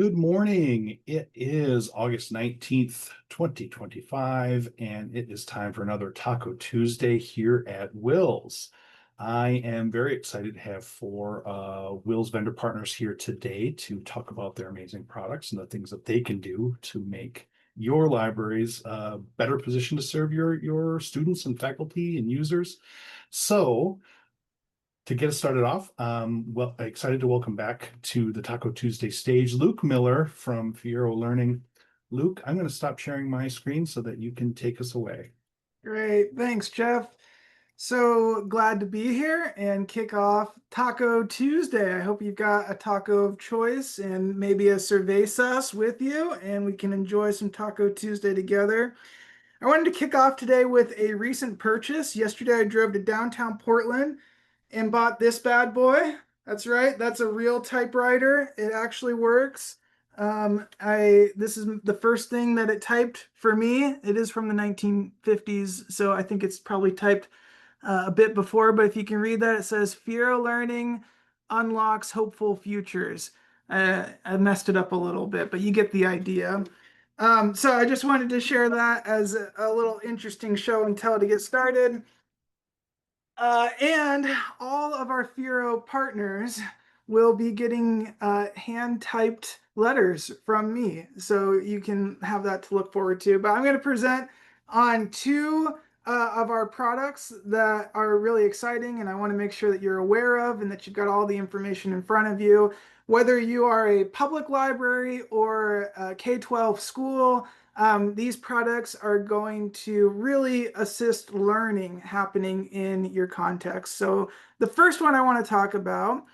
Good morning. It is August 19th, 2025, and it is time for another Taco Tuesday here at WiLS. I am very excited to have four WiLS vendor partners here today to talk about their amazing products and the things that they can do to make your libraries better positioned to serve your students and faculty and users. So, to get us started off, well, excited to welcome back to the Taco Tuesday stage, Luke Miller from Fiero Learning. Luke, I'm going to stop sharing my screen so that you can take us away. Great. Thanks, Jeff. So glad to be here and kick off Taco Tuesday. I hope you've got a taco of choice and maybe a cervezas with you, and we can enjoy some Taco Tuesday together. I wanted to kick off today with a recent purchase. Yesterday, I drove to downtown Portland and bought this bad boy. That's right, that's a real typewriter. It actually works. This is the first thing that it typed for me. It is from the 1950s, so I think it's probably typed a bit before. But if you can read that, it says Fiero Learning unlocks hopeful futures. I messed it up a little bit, but you get the idea. So I just wanted to share that as a little interesting show and tell to get started. And all of our Fiero partners will be getting hand typed letters from me. So you can have that to look forward to. But I'm going to present on two of our products that are really exciting and I want to make sure that you're aware of and that you've got all the information in front of you. Whether you are a public library or a K-12 school, these products are going to really assist learning happening in your context. So the first one I want to talk about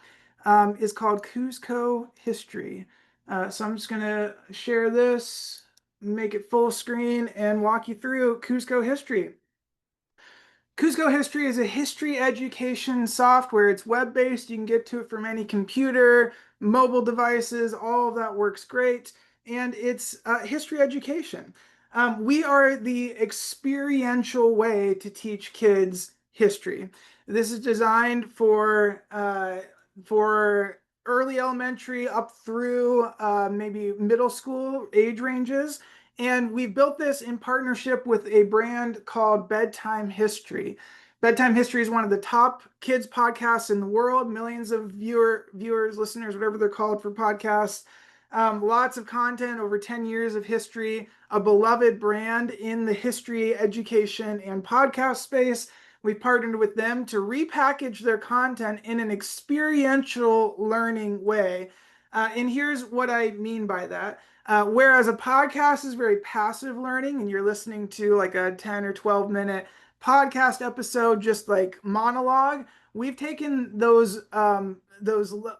is called Kuzko History. So I'm just going to share this, make it full screen, and walk you through Kuzko History. Kuzko History is a history education software. It's web-based. You can get to it from any computer, mobile devices, all of that works great. And it's history education. We are the experiential way to teach kids history. This is designed for early elementary up through maybe middle school age ranges. And we built this in partnership with a brand called Bedtime History. Bedtime History is one of the top kids podcasts in the world. Millions of viewers, listeners, whatever they're called for podcasts. Lots of content, over 10 years of history, a beloved brand in the history, education, and podcast space. We partnered with them to repackage their content in an experiential learning way. And here's what I mean by that. Whereas a podcast is very passive learning and you're listening to like a 10 or 12-minute podcast episode, just like monologue, we've taken those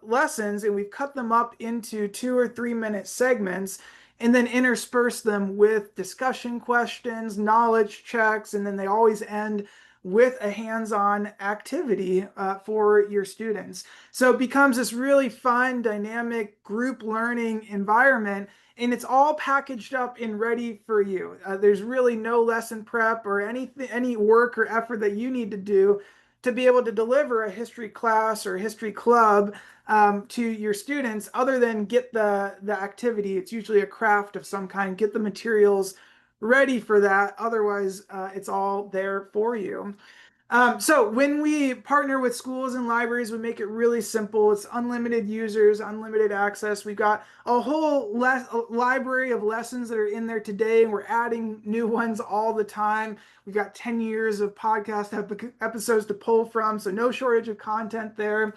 lessons and we've cut them up into 2 or 3 minute segments and then intersperse them with discussion questions, knowledge checks, and then they always end with a hands-on activity for your students. So it becomes this really fun, dynamic group learning environment, and it's all packaged up and ready for you. There's really no lesson prep or any work or effort that you need to do to be able to deliver a history class or history club to your students other than get the activity. It's usually a craft of some kind. Get the materials ready for that. Otherwise, it's all there for you. So when we partner with schools and libraries, we make it really simple. It's unlimited users, unlimited access. We've got a whole library of lessons that are in there today, and we're adding new ones all the time. We've got 10 years of podcast episodes to pull from, so no shortage of content there.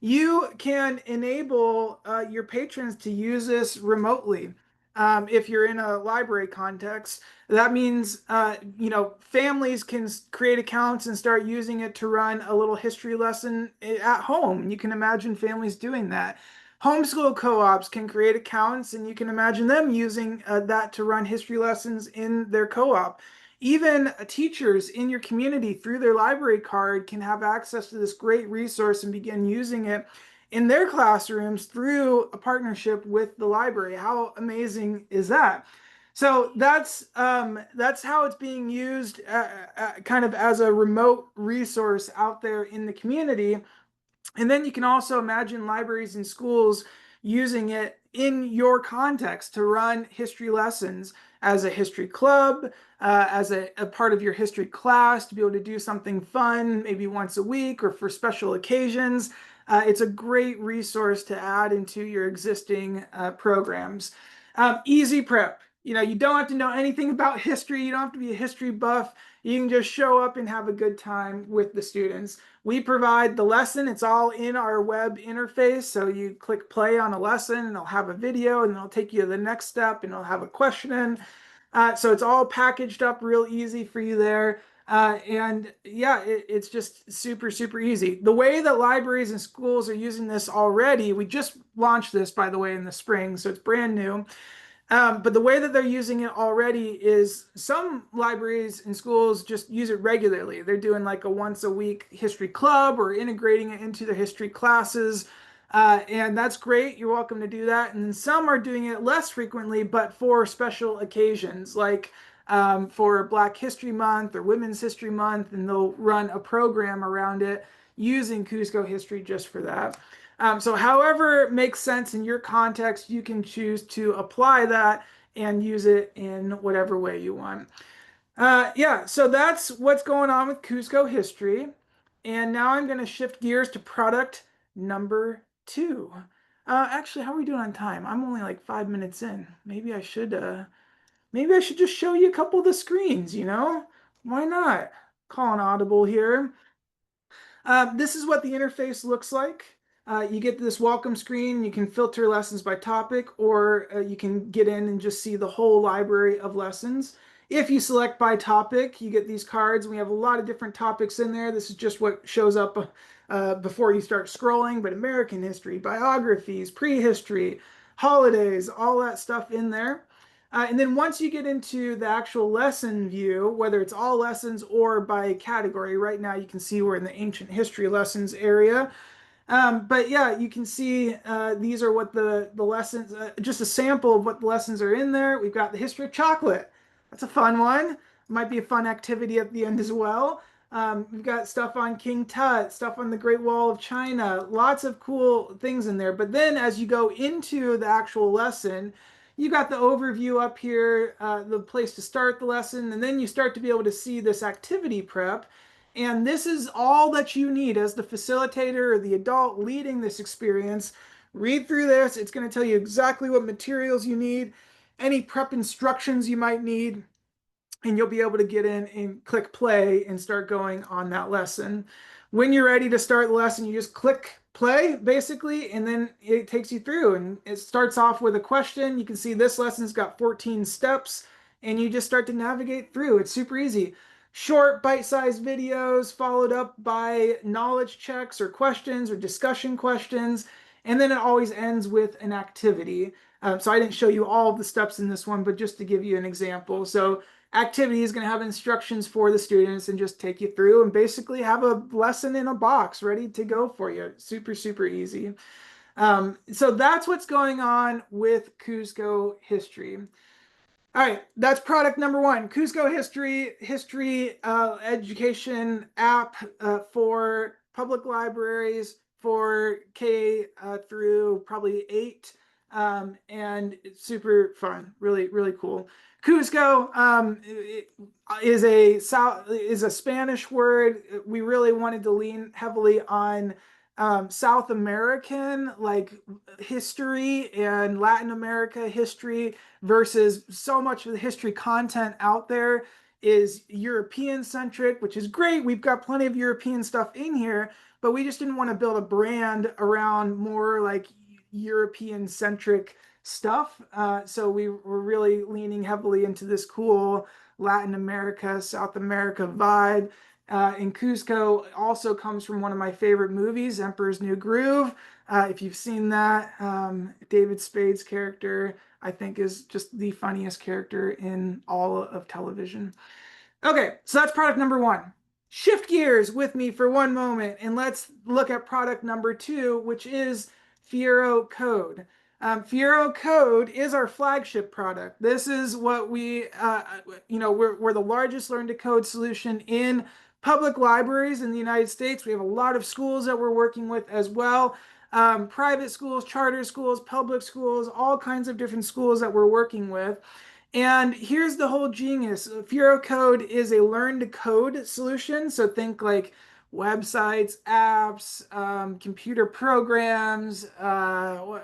You can enable your patrons to use this remotely. If you're in a library context, that means families can create accounts and start using it to run a little history lesson at home. You can imagine families doing that. Homeschool co-ops can create accounts, and you can imagine them using that to run history lessons in their co-op. Even teachers in your community through their library card can have access to this great resource and begin using it in their classrooms through a partnership with the library. How amazing is that? So that's how it's being used kind of as a remote resource out there in the community. And then you can also imagine libraries and schools using it in your context to run history lessons as a history club, as a part of your history class, to be able to do something fun, maybe once a week or for special occasions. It's a great resource to add into your existing programs. Easy prep. You don't have to know anything about history. You don't have to be a history buff. You can just show up and have a good time with the students. We provide the lesson. It's all in our web interface. So you click play on a lesson and it'll have a video and it'll take you to the next step and it'll have a question. So it's all packaged up real easy for you there. And yeah, it's just super, super easy. The way that libraries and schools are using this already, we just launched this, by the way, in the spring, so it's brand new. But the way that they're using it already is some libraries and schools just use it regularly. They're doing like a once a week history club or integrating it into their history classes. And that's great. You're welcome to do that. And some are doing it less frequently, but for special occasions, like for Black History Month or Women's History Month, and they'll run a program around it using Kuzco history just for that. So however makes sense in your context, you can choose to apply that and use it in whatever way you want. Yeah, so that's what's going on with Kuzco history. And now I'm going to shift gears to product number two. Actually, how are we doing on time? I'm only like 5 minutes in. Maybe I should just show you a couple of the screens, you know? Why not? Call an audible here. This is what the interface looks like. You get this welcome screen. You can filter lessons by topic, or you can get in and just see the whole library of lessons. If you select by topic, you get these cards. We have a lot of different topics in there. This is just what shows up before you start scrolling, but American history, biographies, prehistory, holidays, all that stuff in there. And then once you get into the actual lesson view, whether it's all lessons or by category, right now you can see we're in the ancient history lessons area. But yeah, you can see these are what the lessons, just a sample of what the lessons are in there. We've got the history of chocolate. That's a fun one. Might be a fun activity at the end as well. We've got stuff on King Tut, stuff on the Great Wall of China, lots of cool things in there. But then as you go into the actual lesson, you got the overview up here, the place to start the lesson, and then you start to be able to see this activity prep. And this is all that you need as the facilitator or the adult leading this experience. Read through this. It's going to tell you exactly what materials you need, any prep instructions you might need, and you'll be able to get in and click play and start going on that lesson. When you're ready to start the lesson, you just click play basically, and then it takes you through. And it starts off with a question. You can see this lesson's got 14 steps, and you just start to navigate through. It's super easy. Short, bite-sized videos followed up by knowledge checks or questions or discussion questions. And then it always ends with an activity. So I didn't show you all of the steps in this one, but just to give you an example. So activity is going to have instructions for the students and just take you through and basically have a lesson in a box ready to go for you. Super, super easy. So that's what's going on with Kuzco history. All right, that's product number one. Kuzco history education app for public libraries for K through probably 8, and it's super fun, really, really cool. Kuzco is a Spanish word. We really wanted to lean heavily on South American like history and Latin America history versus so much of the history content out there is European centric, which is great. We've got plenty of European stuff in here, but we just didn't want to build a brand around more like European centric stuff. So we were really leaning heavily into this cool Latin America, South America vibe. And Kuzco also comes from one of my favorite movies, Emperor's New Groove. If you've seen that, David Spade's character, I think, is just the funniest character in all of television. Okay, so that's product number one. Shift gears with me for one moment and let's look at product number two, which is Fiero Code. Fiero Code is our flagship product. This is what we're the largest learn to code solution in public libraries in the United States. We have a lot of schools that we're working with as well. private schools, charter schools, public schools, all kinds of different schools that we're working with. And here's the whole genius. Fiero Code is a learn to code solution. So think like websites, apps, computer programs, all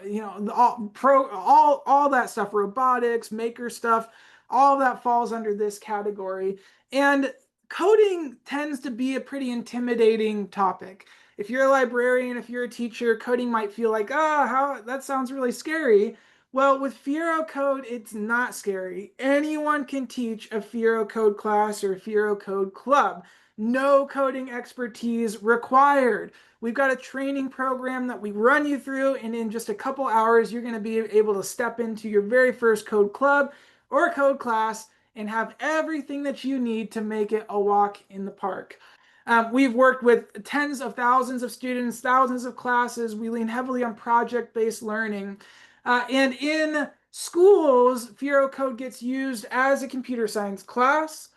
that stuff, robotics, maker stuff, all that falls under this category. And coding tends to be a pretty intimidating topic. If you're a librarian, if you're a teacher, coding might feel like, how that sounds really scary. Well, with Fiero Code, it's not scary. Anyone can teach a Fiero Code class or a Fiero Code club. No coding expertise required. We've got a training program that we run you through, and in just a couple hours, you're going to be able to step into your very first code club or code class and have everything that you need to make it a walk in the park. We've worked with tens of thousands of students, thousands of classes. We lean heavily on project-based learning. And in schools, Fiero Code gets used as a computer science class.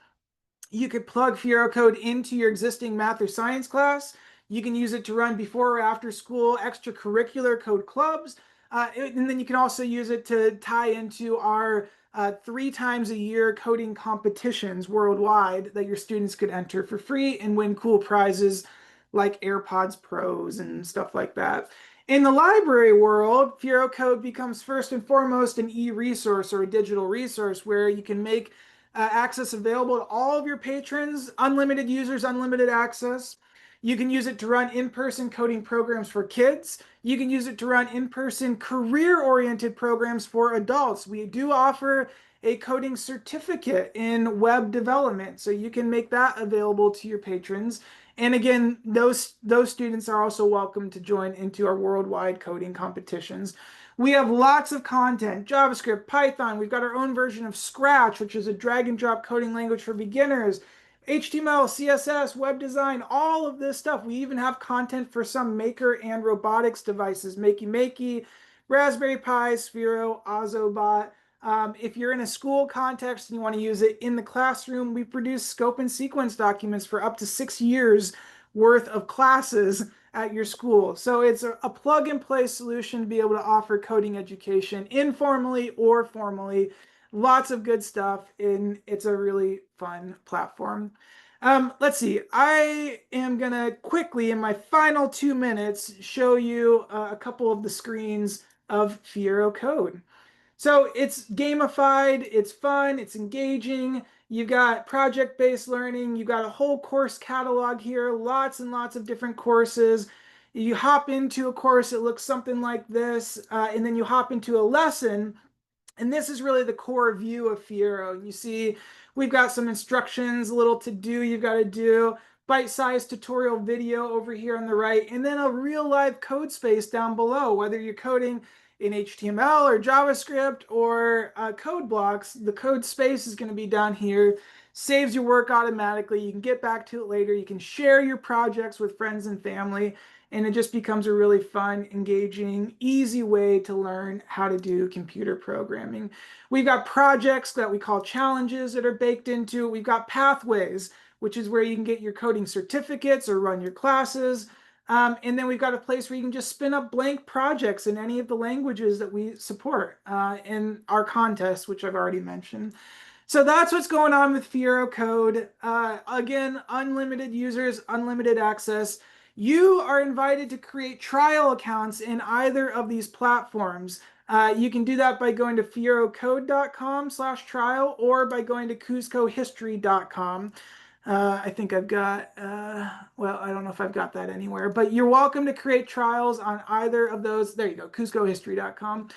You could plug Fiero Code into your existing math or science class. You can use it to run before or after school extracurricular code clubs. And then you can also use it to tie into our 3 times a year coding competitions worldwide that your students could enter for free and win cool prizes like AirPods Pros and stuff like that. In the library world, Fiero Code becomes first and foremost an e-resource or a digital resource where you can make access available to all of your patrons, unlimited users, unlimited access. You can use it to run in-person coding programs for kids. You can use it to run in-person career-oriented programs for adults. We do offer a coding certificate in web development, so you can make that available to your patrons. And again, those students are also welcome to join into our worldwide coding competitions. We have lots of content, JavaScript, Python. We've got our own version of Scratch, which is a drag and drop coding language for beginners. HTML, CSS, web design, all of this stuff. We even have content for some maker and robotics devices, Makey Makey, Raspberry Pi, Sphero, Ozobot. If you're in a school context and you want to use it in the classroom, we produce scope and sequence documents for up to 6 years worth of classes at your school. So it's a plug and play solution to be able to offer coding education informally or formally. Lots of good stuff, and it's a really fun platform. Let's see. I am going to quickly, in my final 2 minutes, show you a couple of the screens of Fiero Code. So it's gamified, it's fun, it's engaging. You've got project-based learning, you've got a whole course catalog here, lots and lots of different courses. You hop into a course, it looks something like this, and then you hop into a lesson, and this is really the core view of Fiero. You see, we've got some instructions, a little to do you've got to do, bite-sized tutorial video over here on the right, and then a real live code space down below, whether you're coding in HTML or JavaScript or code blocks, the code space is going to be down here. Saves your work automatically. You can get back to it later. You can share your projects with friends and family, and it just becomes a really fun, engaging, easy way to learn how to do computer programming. We've got projects that we call challenges that are baked into it. We've got pathways, which is where you can get your coding certificates or run your classes. And then we've got a place where you can just spin up blank projects in any of the languages that we support in our contest, which I've already mentioned. So that's what's going on with Fiero Code. Again, unlimited users, unlimited access. You are invited to create trial accounts in either of these platforms. You can do that by going to fierocode.com/trial or by going to kuzcohistory.com. I think I've got, well, I don't know if I've got that anywhere, but you're welcome to create trials on either of those. There you go, kuzcohistory.com.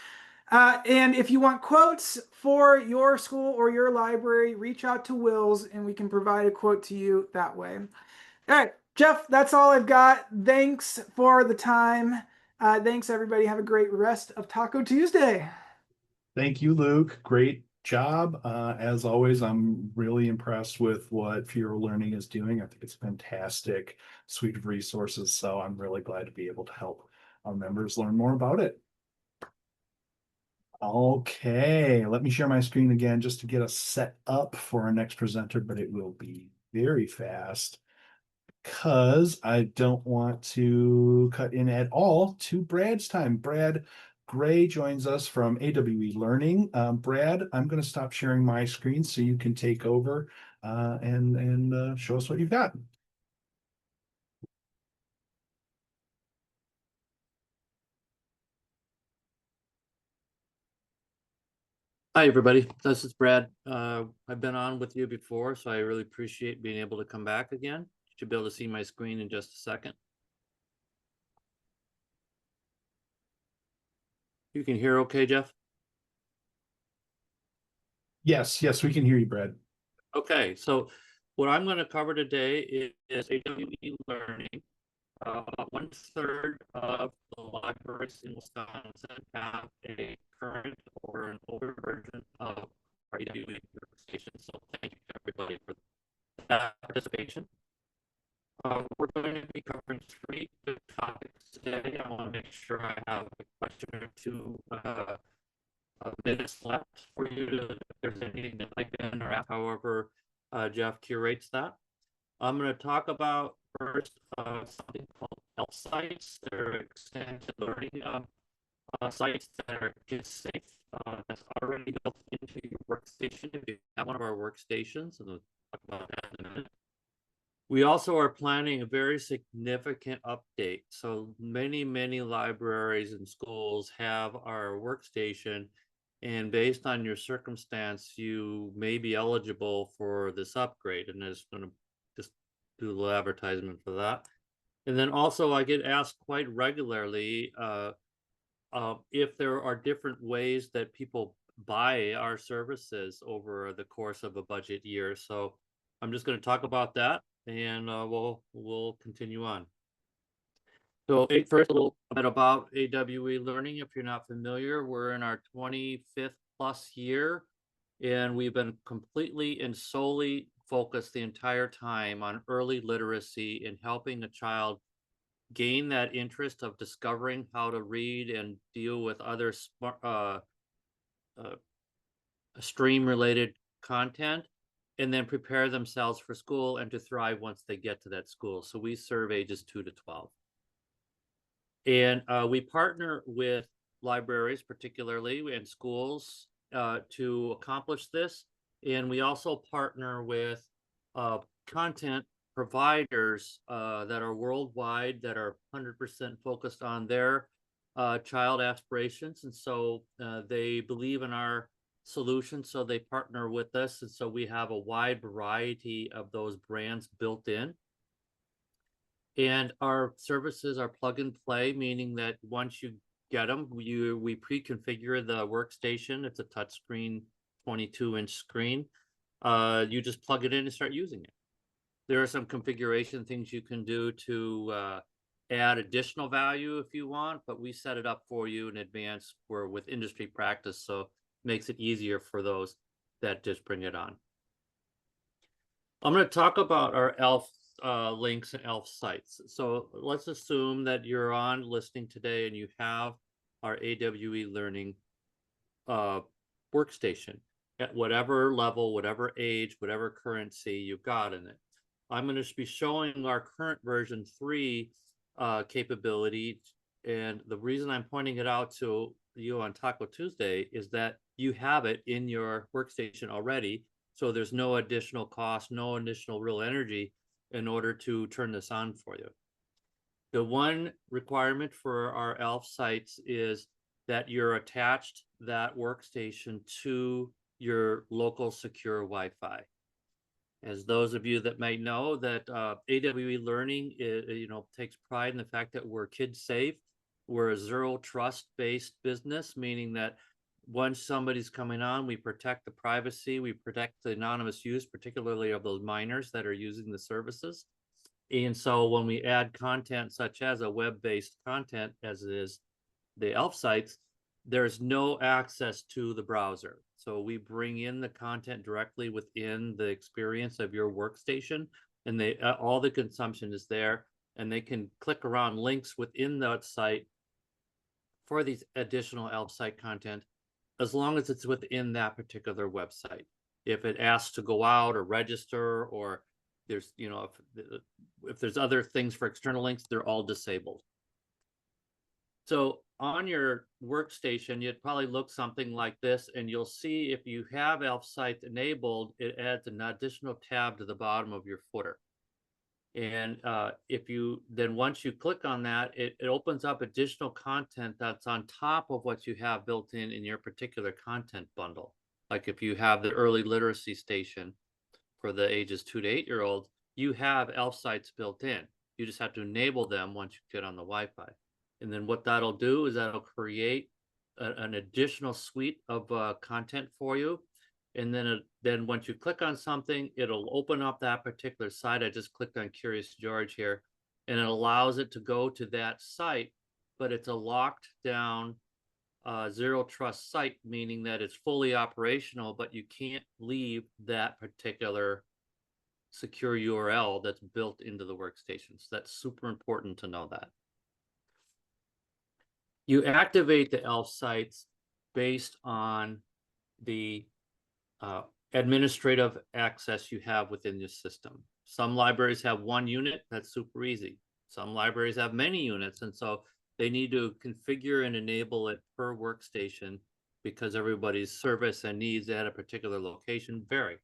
And if you want quotes for your school or your library, reach out to WiLS and we can provide a quote to you that way. All right, Jeff, that's all I've got. Thanks for the time. Thanks, everybody. Have a great rest of Taco Tuesday. Thank you, Luke. Great job. As always, I'm really impressed with what Fiero Learning is doing. I think it's a fantastic suite of resources. So I'm really glad to be able to help our members learn more about it. Okay, let me share my screen again just to get us set up for our next presenter, but it will be very fast. because I don't want to cut in at all to Brad's time. Brad Gray joins us from AWE Learning. Brad, I'm going to stop sharing my screen so you can take over and show us what you've got. Hi, everybody. This is Brad. I've been on with you before, so I really appreciate being able to come back again. You should be able to see my screen in just a second. You can hear okay, Jeff? Yes, we can hear you, Brad. Okay, so what I'm going to cover today is AWE Learning. About 1/3 of the libraries in Wisconsin have a current or an older version of our AWE workstation. So thank you to everybody for that participation. We're going to be covering 3 good topics today. I want to make sure I have a question or 2 minutes left for you to, if there's anything to type in or ask, however Jeff curates that. I'm going to talk about first something called health sites. They're extended learning sites that are kid safe. That's already built into your workstation if you have one of our workstations, and we'll talk about that in a minute. We also are planning a very significant update. So many libraries and schools have our workstation, and based on your circumstance, you may be eligible for this upgrade. And I'm just going to just do a little advertisement for that. And then also I get asked quite regularly if there are different ways that people buy our services over the course of a budget year. So I'm just going to talk about that, and we'll continue on. So first, a little bit about AWE Learning. If you're not familiar, we're in our 25th plus year, and we've been completely and solely focused the entire time on early literacy and helping a child gain that interest of discovering how to read and deal with other stream related content, and then prepare themselves for school and to thrive once they get to that school. So we serve ages 2 to 12. And we partner with libraries, particularly, and schools to accomplish this. And we also partner with content providers that are worldwide, that are 100% focused on their child aspirations. And so they believe in our solution, so they partner with us. And so we have a wide variety of those brands built in. And our services are plug and play, meaning that once you get them, we pre-configure the workstation. It's a touchscreen, 22-inch screen. You just plug it in and start using it. There are some configuration things you can do to add additional value if you want, but we set it up for you in advance with industry practice, so it makes it easier for those that just bring it on. I'm going to talk about our ELF links and ELF sites. So let's assume that you're on listening today and you have our AWE Learning workstation at whatever level, whatever age, whatever currency you've got in it. I'm going to be showing our current version 3 capability. And the reason I'm pointing it out to you on Taco Tuesday is that you have it in your workstation already. So there's no additional cost, no additional real energy in order to turn this on for you. The one requirement for our ELF sites is that you're attached that workstation to your local secure Wi-Fi. As those of you that might know, that AWE Learning takes pride in the fact that we're kid safe. We're a zero trust based business, meaning that once somebody's coming on, we protect the privacy, we protect the anonymous use, particularly of those minors that are using the services. And so when we add content such as a web-based content, as it is the ELF sites, there's no access to the browser. So we bring in the content directly within the experience of your workstation, and all the consumption is there, and they can click around links within that site for these additional ELF site content, as long as it's within that particular website. If it asks to go out or register or There's, if there's other things for external links, they're all disabled. So on your workstation, you'd probably look something like this, and you'll see if you have FactCite enabled, it adds an additional tab to the bottom of your footer. And if you then once you click on that, it opens up additional content that's on top of what you have built in your particular content bundle. Like if you have the early literacy station for the ages 2 to 8-year-olds, you have FactCites built in. You just have to enable them once you get on the Wi-Fi. And then what that'll do is that'll create an additional suite of content for you. And then once you click on something, it'll open up that particular site. I just clicked on Curious George here, and it allows it to go to that site, but it's a locked down zero trust site, meaning that it's fully operational, but you can't leave that particular secure URL that's built into the workstations. That's super important to know that. You activate the FactCites based on the administrative access you have within your system. Some libraries have one unit, that's super easy. Some libraries have many units, and so they need to configure and enable it per workstation because everybody's service and needs at a particular location vary.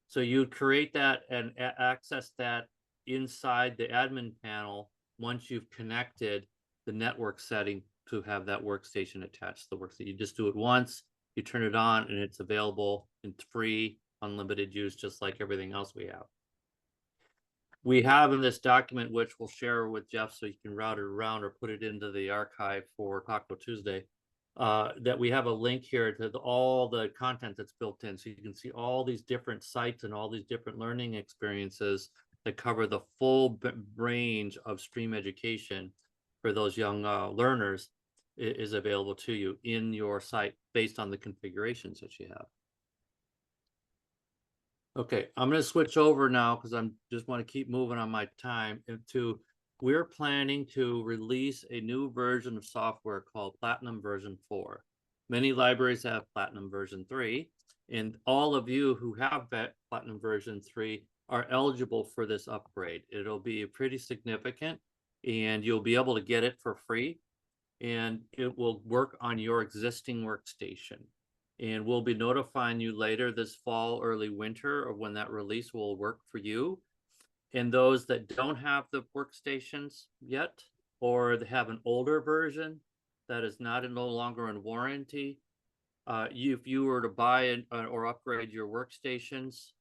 So you create that and access that inside the admin panel once you've connected the network setting to have that workstation attached to the workstation. You just do it once, you turn it on, and it's available in free, unlimited use, just like everything else we have. We have in this document, which we'll share with Jeff so you can route it around or put it into the archive for Taco Tuesday, that we have a link here to all the content that's built in. So you can see all these different sites and all these different learning experiences that cover the full range of STREAM education for those young learners is available to you in your site based on the configurations that you have. Okay, I'm going to switch over now because I'm just want to keep moving on my time into we're planning to release a new version of software called Platinum version 4. Many libraries have Platinum version 3, and all of you who have that Platinum version 3 are eligible for this upgrade. It'll be pretty significant, and you'll be able to get it for free, and it will work on your existing workstation. And we'll be notifying you later this fall, early winter, of when that release will work for you. And those that don't have the workstations yet, or they have an older version that is no longer in warranty, if you were to buy or upgrade your workstations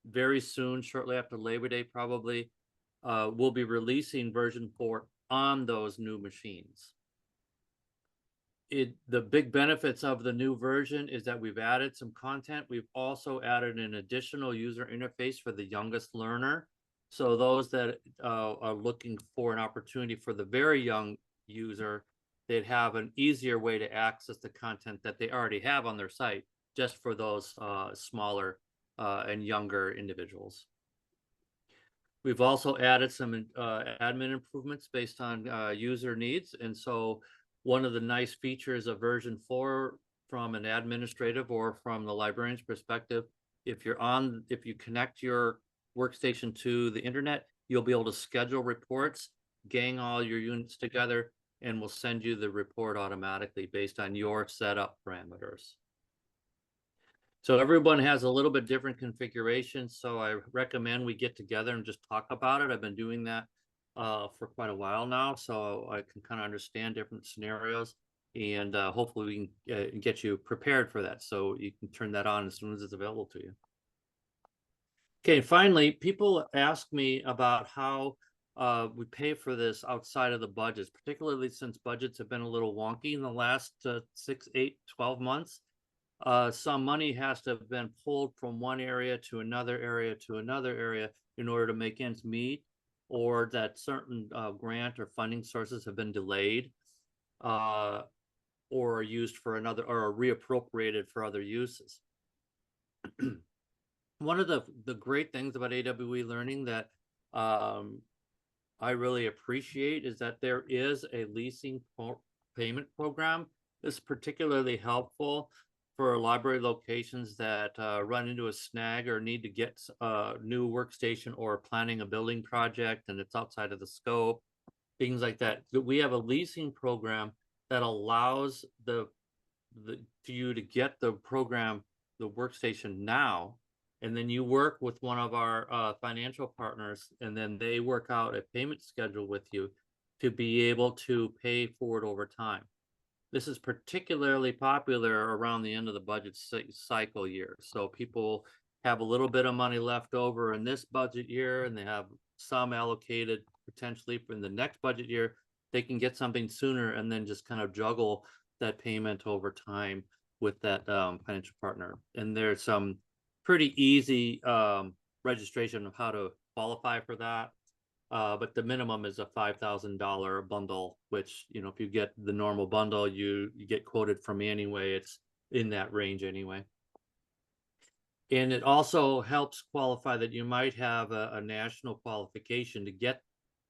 very soon, shortly after Labor Day probably, we'll be releasing version 4 on those new machines. The big benefits of the new version is that we've added some content. We've also added an additional user interface for the youngest learner. So those that are looking for an opportunity for the very young user, they'd have an easier way to access the content that they already have on their site, just for those smaller and younger individuals. We've also added some admin improvements based on user needs. And so one of the nice features of version 4 from an administrative or from the librarian's perspective, if you connect your workstation to the internet, you'll be able to schedule reports, gang all your units together, and we'll send you the report automatically based on your setup parameters. So everyone has a little bit different configuration, so I recommend we get together and just talk about it. I've been doing that for quite a while now, so I can kind of understand different scenarios, and hopefully we can get you prepared for that so you can turn that on as soon as it's available to you. Okay, finally, people ask me about how we pay for this outside of the budgets, particularly since budgets have been a little wonky in the last 6, 8, 12 months. Some money has to have been pulled from one area to another area to another area in order to make ends meet, or that certain grant or funding sources have been delayed or used for another, or reappropriated for other uses. One of the great things about AWE Learning that I really appreciate is that there is a leasing payment program. This is particularly helpful for library locations that run into a snag or need to get a new workstation or planning a building project and it's outside of the scope, things like that. We have a leasing program that allows for you to get the workstation now, and then you work with one of our financial partners, and then they work out a payment schedule with you to be able to pay for it over time. This is particularly popular around the end of the budget cycle year. So people have a little bit of money left over in this budget year, and they have some allocated potentially for the next budget year. They can get something sooner and then just kind of juggle that payment over time with that financial partner. And there's some pretty easy registration of how to qualify for that. But the minimum is a $5,000 bundle, which, you know, if you get the normal bundle, you get quoted from me anyway. It's in that range anyway. And it also helps qualify that you might have a national qualification to get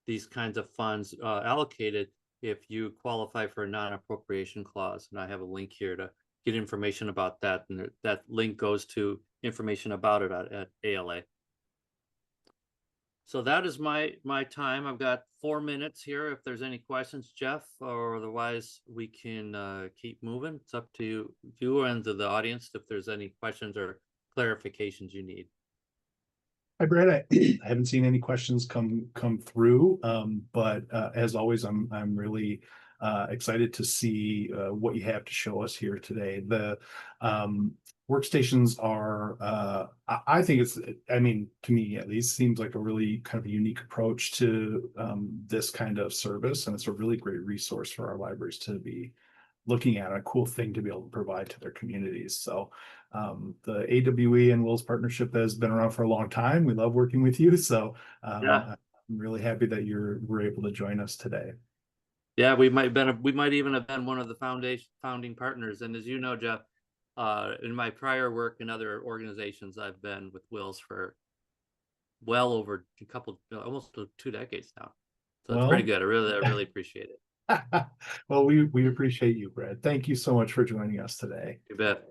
these kinds of funds allocated if you qualify for a non-appropriation clause. And I have a link here to get information about that. And that link goes to information about it at ALA. So that is my time. I've got 4 minutes here. If there's any questions, Jeff, or otherwise we can keep moving. It's up to you and to the audience if there's any questions or clarifications you need. Hi, Brad. I haven't seen any questions come through, but as always, I'm really excited to see what you have to show us here today. The workstations are, I think it's, I mean, to me at least, seems like a really kind of a unique approach to this kind of service, and it's a really great resource for our libraries to be looking at, a cool thing to be able to provide to their communities. So the AWE and WiLS partnership has been around for a long time. We love working with you. So yeah. I'm really happy that we're able to join us today. Yeah, we might even have been one of the founding partners. And as you know, Jeff, in my prior work in other organizations, I've been with WiLS for well over almost 2 decades now. So it's pretty good. I really appreciate it. Well, we appreciate you, Brad. Thank you so much for joining us today. You bet.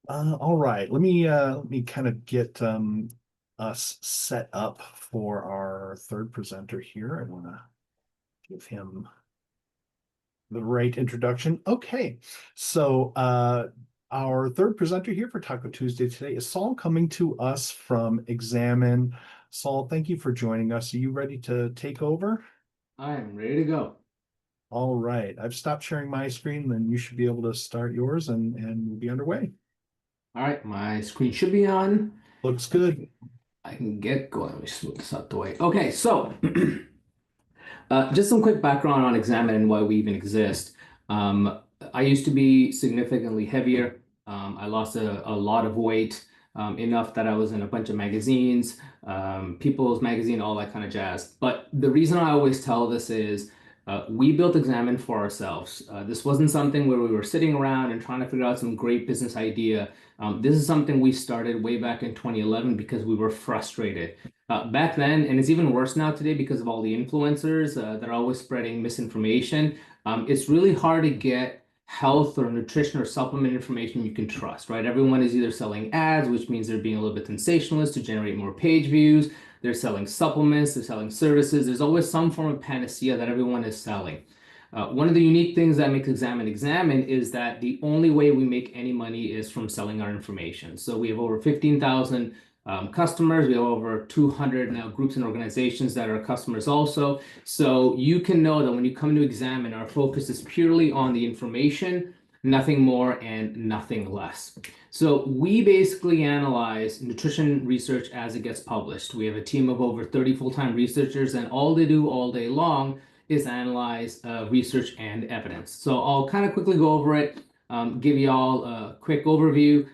All right, let me kind of get us set up for our third presenter here. I want to give him the right introduction. Okay, so our third presenter here for Taco Tuesday today is Saul, coming to us from Examine. Saul, thank you for joining us. Are you ready to take over? I am ready to go. All right, I've stopped sharing my screen, then you should be able to start yours and we'll be underway. All right, my screen should be on. Looks good. I can get going. Let me smooth this out the way. Okay, so just some quick background on Examine and why we even exist. I used to be significantly heavier. I lost a lot of weight, enough that I was in a bunch of magazines, People's Magazine, all that kind of jazz. But the reason I always tell this is we built Examine for ourselves. This wasn't something where we were sitting around and trying to figure out some great business idea. This is something we started way back in 2011 because we were frustrated. Back then, and it's even worse now today because of all the influencers that are always spreading misinformation. It's really hard to get health or nutrition or supplement information you can trust, right? Everyone is either selling ads, which means they're being a little bit sensationalist to generate more page views. They're selling supplements, they're selling services. There's always some form of panacea that everyone is selling. One of the unique things that makes Examine is that the only way we make any money is from selling our information. So we have over 15,000 customers. We have over 200 now groups and organizations that are customers also. So you can know that when you come to Examine, our focus is purely on the information, nothing more and nothing less. So we basically analyze nutrition research as it gets published. We have a team of over 30 full-time researchers, and all they do all day long is analyze research and evidence. So I'll kind of quickly go over it, give you all a quick overview.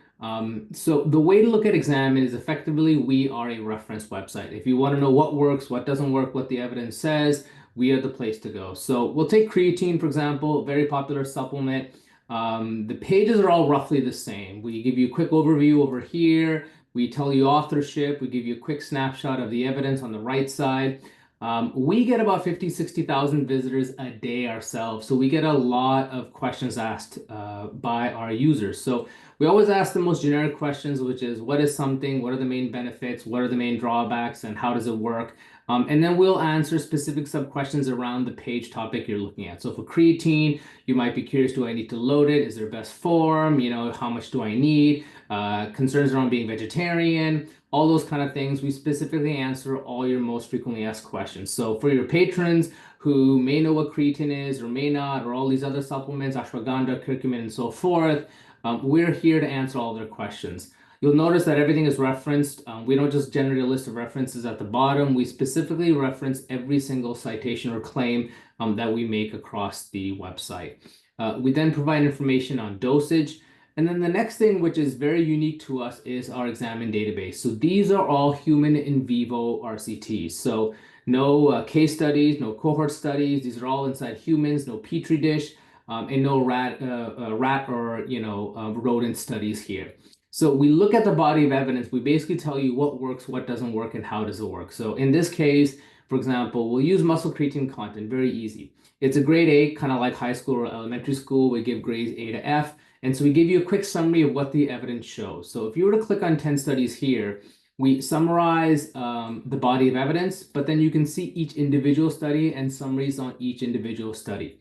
So the way to look at Examine is effectively we are a reference website. If you want to know what works, what doesn't work, what the evidence says, we are the place to go. So we'll take creatine, for example, very popular supplement. The pages are all roughly the same. We give you a quick overview over here. We tell you authorship. We give you a quick snapshot of the evidence on the right side. We get about 50, 60,000 visitors a day ourselves. So we get a lot of questions asked by our users. So we always ask the most generic questions, which is what is something, what are the main benefits, what are the main drawbacks, and how does it work? And then we'll answer specific sub questions around the page topic you're looking at. So for creatine, you might be curious, do I need to load it? Is there best form? How much do I need? Concerns around being vegetarian, all those kind of things. We specifically answer all your most frequently asked questions. So for your patrons who may know what creatine is or may not, or all these other supplements, ashwagandha, curcumin, and so forth, we're here to answer all their questions. You'll notice that everything is referenced. We don't just generate a list of references at the bottom. We specifically reference every single citation or claim that we make across the website. We then provide information on dosage. And then the next thing, which is very unique to us, is our examine database. So these are all human in vivo RCTs. So no case studies, no cohort studies. These are all inside humans, no petri dish, and no rat or rodent studies here. So we look at the body of evidence. We basically tell you what works, what doesn't work, and how does it work. So in this case, for example, we'll use muscle creatine content. Very easy. It's a grade A, kind of like high school or elementary school. We give grades A to F. And so we give you a quick summary of what the evidence shows. So if you were to click on 10 studies here, we summarize the body of evidence, but then you can see each individual study and summaries on each individual study.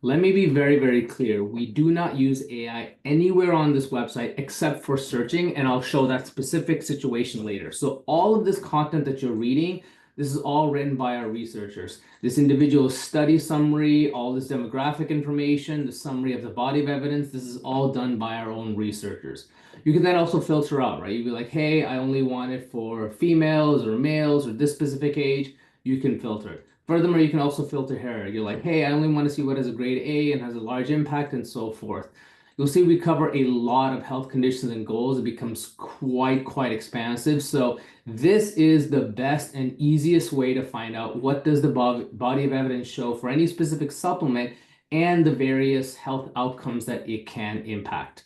Let me be very, very clear. We do not use AI anywhere on this website except for searching, and I'll show that specific situation later. So all of this content that you're reading, this is all written by our researchers. This individual study summary, all this demographic information, the summary of the body of evidence, this is all done by our own researchers. You can then also filter out, right? You'd be like, hey, I only want it for females or males or this specific age. You can filter it. Furthermore, you can also filter here. You're like, hey, I only want to see what is a grade A and has a large impact and so forth. You'll see we cover a lot of health conditions and goals. It becomes quite expansive. So this is the best and easiest way to find out what does the body of evidence show for any specific supplement and the various health outcomes that it can impact.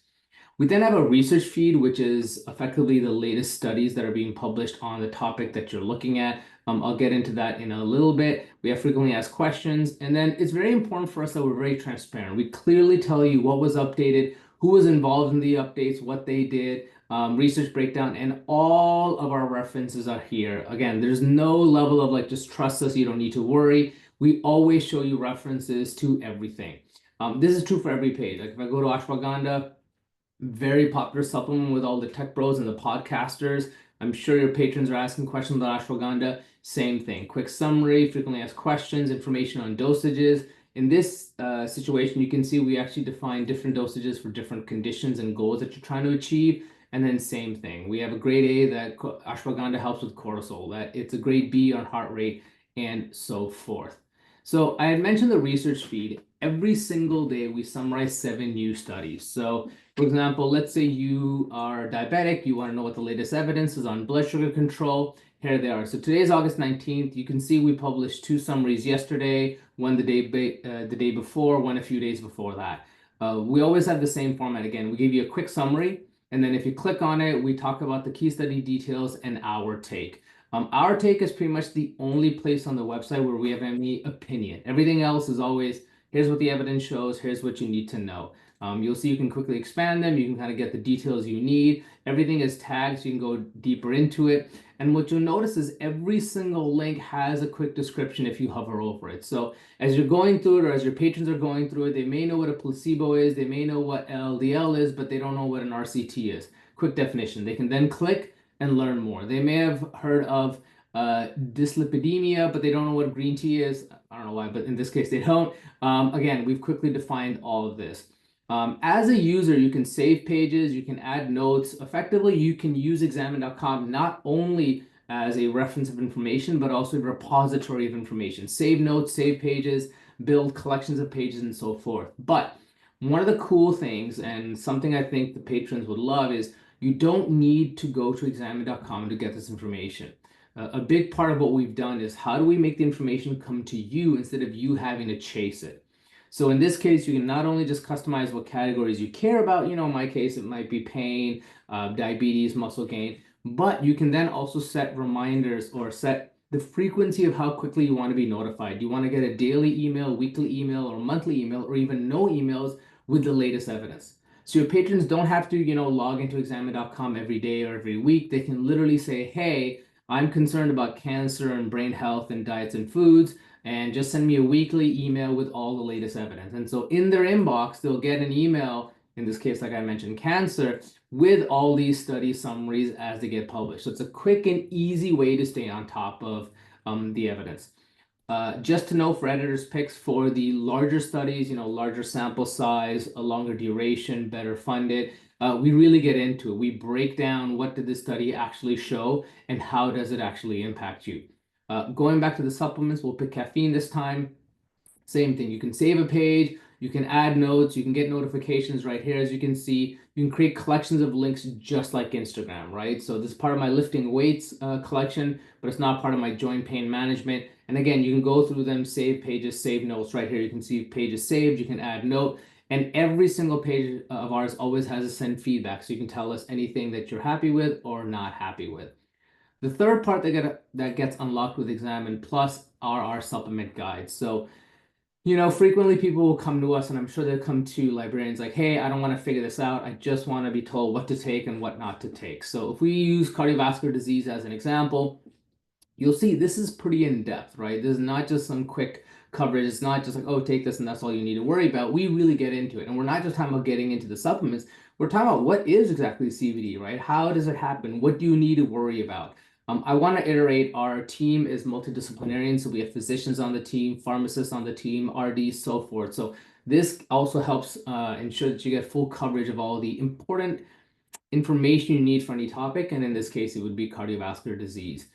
We then have a research feed, which is effectively the latest studies that are being published on the topic that you're looking at. I'll get into that in a little bit. We have frequently asked questions, and then it's very important for us that we're very transparent. We clearly tell you what was updated, who was involved in the updates, what they did, research breakdown, and all of our references are here. Again, there's no level of like, just trust us, you don't need to worry. We always show you references to everything. This is true for every page. Like if I go to ashwagandha, very popular supplement with all the tech bros and the podcasters. I'm sure your patrons are asking questions about ashwagandha. Same thing. Quick summary, frequently asked questions, information on dosages. In this situation, you can see we actually define different dosages for different conditions and goals that you're trying to achieve. And then same thing. We have a grade A that ashwagandha helps with cortisol, that it's a grade B on heart rate, and so forth. So I had mentioned the research feed. Every single day, we summarize 7 new studies. So for example, let's say you are diabetic, you want to know what the latest evidence is on blood sugar control. Here they are. So today is August 19th. You can see we published 2 summaries yesterday, one the day before, one a few days before that. We always have the same format. Again, we give you a quick summary, and then if you click on it, we talk about the key study details and our take. Our take is pretty much the only place on the website where we have any opinion. Everything else is always, here's what the evidence shows, here's what you need to know. You'll see you can quickly expand them. You can kind of get the details you need. Everything is tagged, so you can go deeper into it. And what you'll notice is every single link has a quick description if you hover over it. So as you're going through it, or as your patrons are going through it, they may know what a placebo is, they may know what LDL is, but they don't know what an RCT is. Quick definition. They can then click and learn more. They may have heard of dyslipidemia, but they don't know what green tea is. I don't know why, but in this case, they don't. Again, we've quickly defined all of this. As a user, you can save pages, you can add notes. Effectively, you can use examine.com not only as a reference of information, but also a repository of information. Save notes, save pages, build collections of pages, and so forth. But one of the cool things, and something I think the patrons would love, is you don't need to go to examine.com to get this information. A big part of what we've done is how do we make the information come to you instead of you having to chase it. So in this case, you can not only just customize what categories you care about, in my case, it might be pain, diabetes, muscle gain, but you can then also set reminders or set the frequency of how quickly you want to be notified. Do you want to get a daily email, weekly email, or monthly email, or even no emails with the latest evidence? So your patrons don't have to, log into examine.com every day or every week. They can literally say, hey, I'm concerned about cancer and brain health and diets and foods, and just send me a weekly email with all the latest evidence. And so in their inbox, they'll get an email, in this case, like I mentioned, cancer, with all these study summaries as they get published. So it's a quick and easy way to stay on top of the evidence. Just to know, for editors' picks for the larger studies, larger sample size, a longer duration, better funded, we really get into it. We break down what did this study actually show and how does it actually impact you. Going back to the supplements, we'll pick caffeine this time. Same thing. You can save a page, you can add notes, you can get notifications right here. As you can see, you can create collections of links just like Instagram, right? So this is part of my lifting weights collection, but it's not part of my joint pain management. And again, you can go through them, save pages, save notes right here. You can see pages saved, you can add note. And every single page of ours always has a send feedback. So you can tell us anything that you're happy with or not happy with. The third part that gets unlocked with Examine Plus are our supplement guides. So frequently people will come to us, and I'm sure they'll come to librarians like, hey, I don't want to figure this out. I just want to be told what to take and what not to take. So if we use cardiovascular disease as an example, you'll see this is pretty in-depth, right? This is not just some quick coverage. It's not just like, oh, take this and that's all you need to worry about. We really get into it. And we're not just talking about getting into the supplements. We're talking about what is exactly CBD, right? How does it happen? What do you need to worry about? I want to iterate our team is multidisciplinary, so we have physicians on the team, pharmacists on the team, RDs, so forth. So this also helps ensure that you get full coverage of all the important information you need for any topic, and in this case, it would be cardiovascular disease.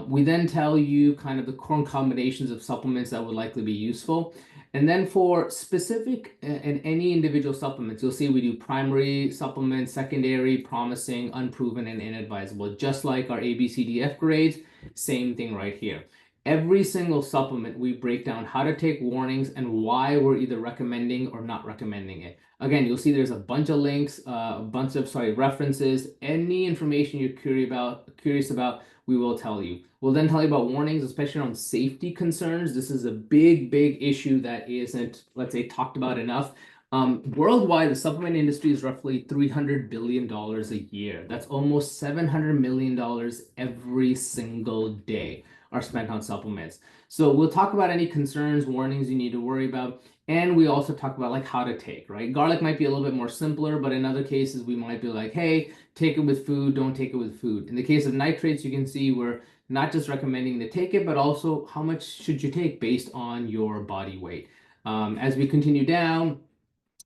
We then tell you kind of the current combinations of supplements that would likely be useful. And then for specific and any individual supplements, you'll see we do primary supplements, secondary, promising, unproven, and inadvisable. Just like our ABCDF grades, same thing right here. Every single supplement, we break down how to take warnings and why we're either recommending or not recommending it. Again, you'll see there's a bunch of links, a bunch of references. Any information you're curious about, we will tell you. We'll then tell you about warnings, especially on safety concerns. This is a big issue that isn't, let's say, talked about enough. Worldwide, the supplement industry is roughly $300 billion a year. That's almost $700 million every single day are spent on supplements. So we'll talk about any concerns, warnings you need to worry about. And we also talk about like how to take, right? Garlic might be a little bit more simpler, but in other cases, we might be like, hey, take it with food, don't take it with food. In the case of nitrates, you can see we're not just recommending to take it, but also how much should you take based on your body weight. As we continue down,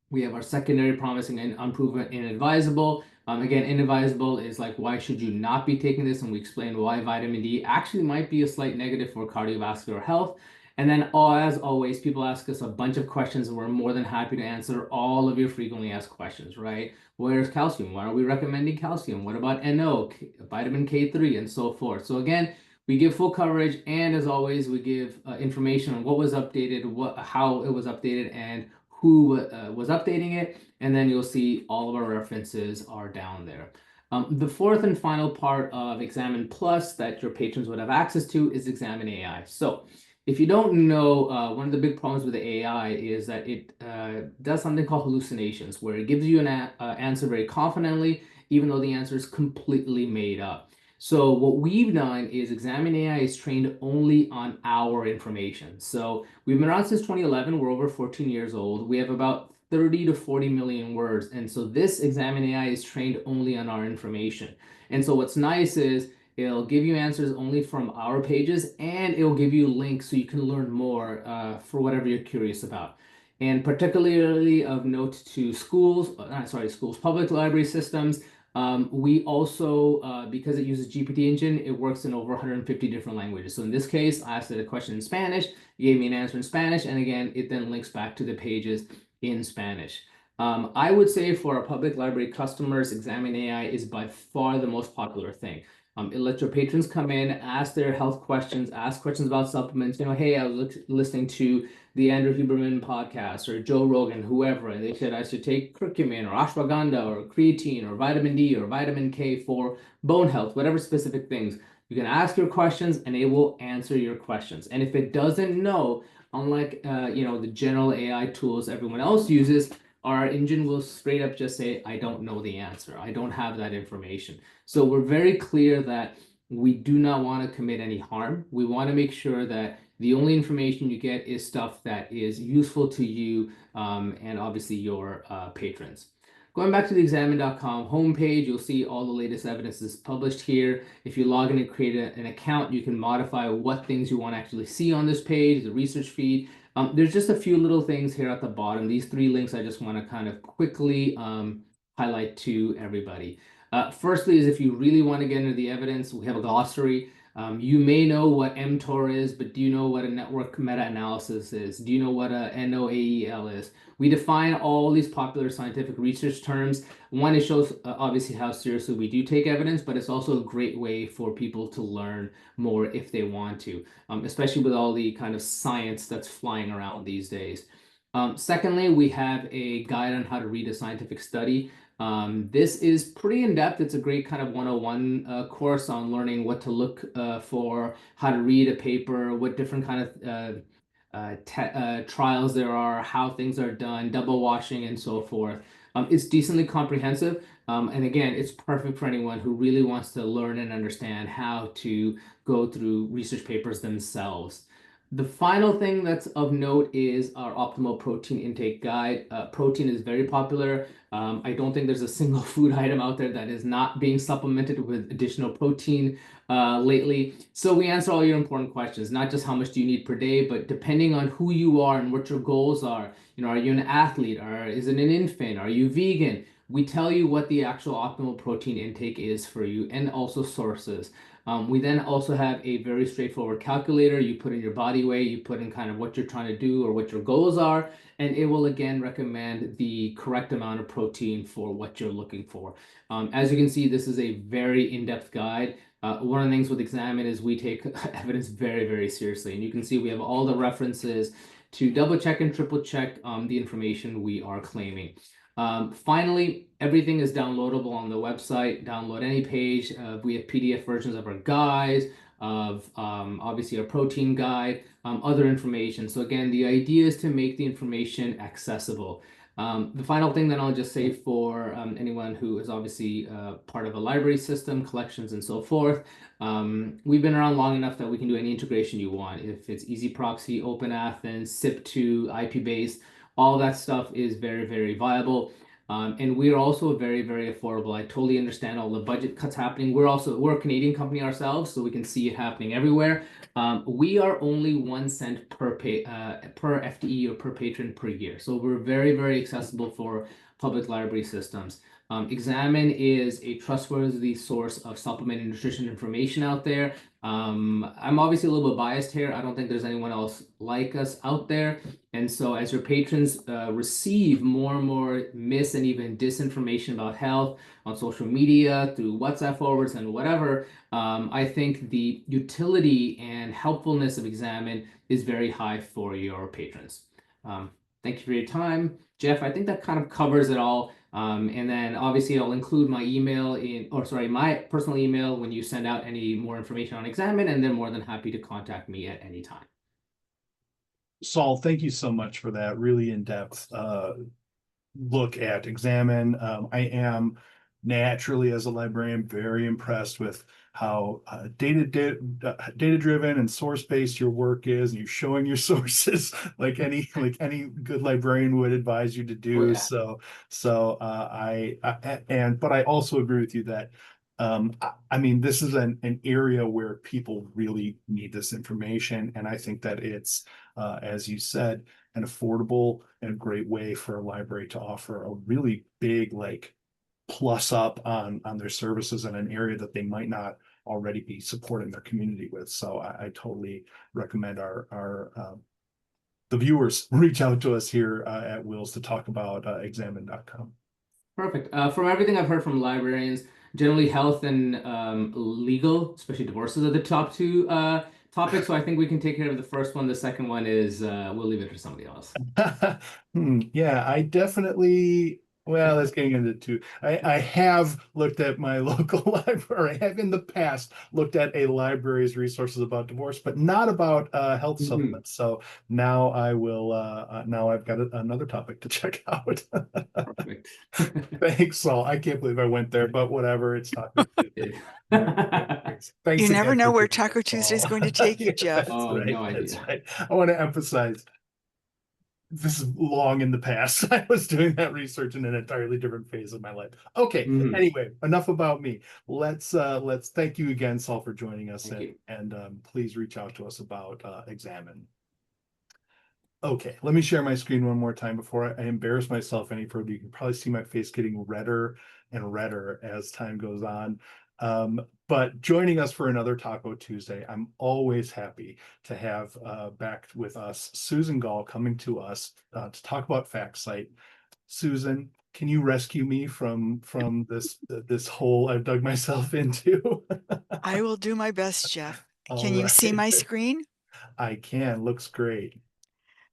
we have our secondary, promising, and unproven, inadvisable. Again, inadvisable is like, why should you not be taking this? And we explain why vitamin D actually might be a slight negative for cardiovascular health. And then, as always, people ask us a bunch of questions, and we're more than happy to answer all of your frequently asked questions, right? Where's calcium? Why are we recommending calcium? What about NO, vitamin K3, and so forth? So again, we give full coverage, and as always, we give information on what was updated, how it was updated, and who was updating it. And then you'll see all of our references are down there. The fourth and final part of Examine Plus that your patrons would have access to is Examine AI. So if you don't know, one of the big problems with the AI is that it does something called hallucinations, where it gives you an answer very confidently, even though the answer is completely made up. So what we've done is Examine AI is trained only on our information. So we've been around since 2011. We're over 14 years old. We have about 30 to 40 million words. And so this Examine AI is trained only on our information. And so what's nice is it'll give you answers only from our pages, and it'll give you links so you can learn more for whatever you're curious about. And particularly of note to schools, public library systems, we also, because it uses GPT engine, it works in over 150 different languages. So in this case, I asked it a question in Spanish, it gave me an answer in Spanish, and again, it then links back to the pages in Spanish. I would say for our public library customers, Examine AI is by far the most popular thing. It lets your patrons come in, ask their health questions, ask questions about supplements. Hey, I was listening to the Andrew Huberman podcast or Joe Rogan, whoever, and they said I should take curcumin or ashwagandha or creatine or vitamin D or vitamin K for bone health, whatever specific things. You can ask your questions and it will answer your questions. And if it doesn't know, unlike the general AI tools everyone else uses, our engine will straight up just say, I don't know the answer. I don't have that information. So we're very clear that we do not want to commit any harm. We want to make sure that the only information you get is stuff that is useful to you and obviously your patrons. Going back to the examine.com homepage, you'll see all the latest evidence is published here. If you log in and create an account, you can modify what things you want to actually see on this page, the research feed. There's just a few little things here at the bottom. These 3 links I just want to kind of quickly highlight to everybody. Firstly is if you really want to get into the evidence, we have a glossary. You may know what mTOR is, but do you know what a network meta-analysis is? Do you know what a NOAEL is? We define all these popular scientific research terms. One, it shows obviously how seriously we do take evidence, but it's also a great way for people to learn more if they want to, especially with all the kind of science that's flying around these days. Secondly, we have a guide on how to read a scientific study. This is pretty in-depth. It's a great kind of 101 course on learning what to look for, how to read a paper, what different kind of trials there are, how things are done, double washing, and so forth. It's decently comprehensive. And again, it's perfect for anyone who really wants to learn and understand how to go through research papers themselves. The final thing that's of note is our optimal protein intake guide. Protein is very popular. I don't think there's a single food item out there that is not being supplemented with additional protein lately. So we answer all your important questions, not just how much do you need per day, but depending on who you are and what your goals are. Are you an athlete, or is it an infant? Are you vegan? We tell you what the actual optimal protein intake is for you, and also sources. We then also have a very straightforward calculator. You put in your body weight, you put in kind of what you're trying to do or what your goals are, and it will again recommend the correct amount of protein for what you're looking for. As you can see, this is a very in-depth guide. One of the things with Examine is we take evidence very, very seriously. And you can see we have all the references to double check and triple check the information we are claiming. Finally, everything is downloadable on the website. Download any page. We have PDF versions of our guides, of obviously our protein guide, other information. So again, the idea is to make the information accessible. The final thing that I'll just say for anyone who is obviously part of a library system, collections, and so forth, we've been around long enough that we can do any integration you want. If it's Easy Proxy, Open Athens, SIP2, IP-based, all that stuff is very, very viable. And we're also very, very affordable. I totally understand all the budget cuts happening. We're a Canadian company ourselves, so we can see it happening everywhere. We are only 1 cent per FTE or per patron per year. So we're very, very accessible for public library systems. Examine is a trustworthy source of supplemental nutrition information out there. I'm obviously a little bit biased here. I don't think there's anyone else like us out there. And so as your patrons receive more and more mis and even disinformation about health on social media, through WhatsApp forwards and whatever, I think the utility and helpfulness of Examine is very high for your patrons. Thank you for your time. Jeff, I think that kind of covers it all. And then obviously I'll include my email my personal email when you send out any more information on Examine, and they're more than happy to contact me at any time. Saul, thank you so much for that really in-depth look at Examine. I am naturally, as a librarian, very impressed with how data-driven and source-based your work is, and you're showing your sources like any good librarian would advise you to do. Oh, yeah. But I also agree with you that I mean, this is an area where people really need this information, and I think that it's as you said, an affordable and a great way for a library to offer a really big plus up on their services in an area that they might not already be supporting their community with. So I totally recommend the viewers reach out to us here at WiLS to talk about examine.com. Perfect. From everything I've heard from librarians, generally health and legal, especially divorces, are the top 2 topics. So I think we can take care of the first one. The second one is we'll leave it for somebody else. Yeah, I definitely Well, that's getting into two. I have looked at my local library. I have in the past looked at a library's resources about divorce, but not about health Mhm. supplements. So now I will. Now I've got another topic to check out. Perfect. Thanks, Saul. I can't believe I went there, but whatever. It's Taco Tuesday. Thanks You never again know for where doing Taco this, Tuesday is Saul. going to take you, Yeah, Jeff. that's Oh, right. no That's idea. right. I want to emphasize this is long in the past. I was doing that research in an entirely different phase of my life. Okay. Mhm. Anyway, enough about me. Let's thank you again, Saul, for joining us, Thank you. and please reach out to us about Examine. Okay, let me share my screen one more time before I embarrass myself any further. You can probably see my face getting redder and redder as time goes on. But joining us for another Taco Tuesday, I'm always happy to have back with us Susan Gall coming to us to talk about FactCite. Susan, can you rescue me from this hole I've dug myself into? I will do my best, Jeff. All Can you see right, my screen? I can. Looks great.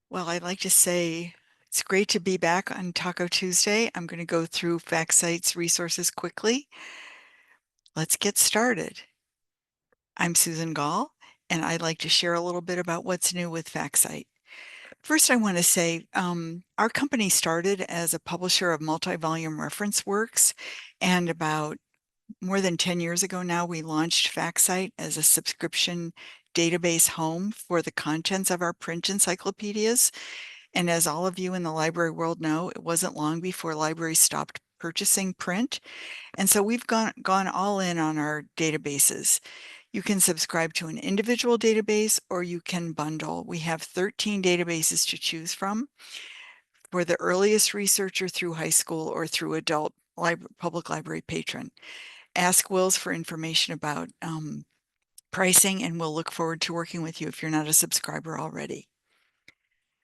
Well, I'd like to say it's great to be back on Taco Tuesday. I'm going to go through FactCite's resources quickly. Let's get started. I'm Susan Gall, and I'd like to share a little bit about what's new with FactCite. First, I want to say our company started as a publisher of multi-volume reference works, and about more than 10 years ago now, we launched FactCite as a subscription database home for the contents of our print encyclopedias. And as all of you in the library world know, it wasn't long before libraries stopped purchasing print. And so we've gone all in on our databases. You can subscribe to an individual database or you can bundle. We have 13 databases to choose from for the earliest researcher through high school or through adult public library patron. Ask WiLS for information about pricing, and we'll look forward to working with you if you're not a subscriber already.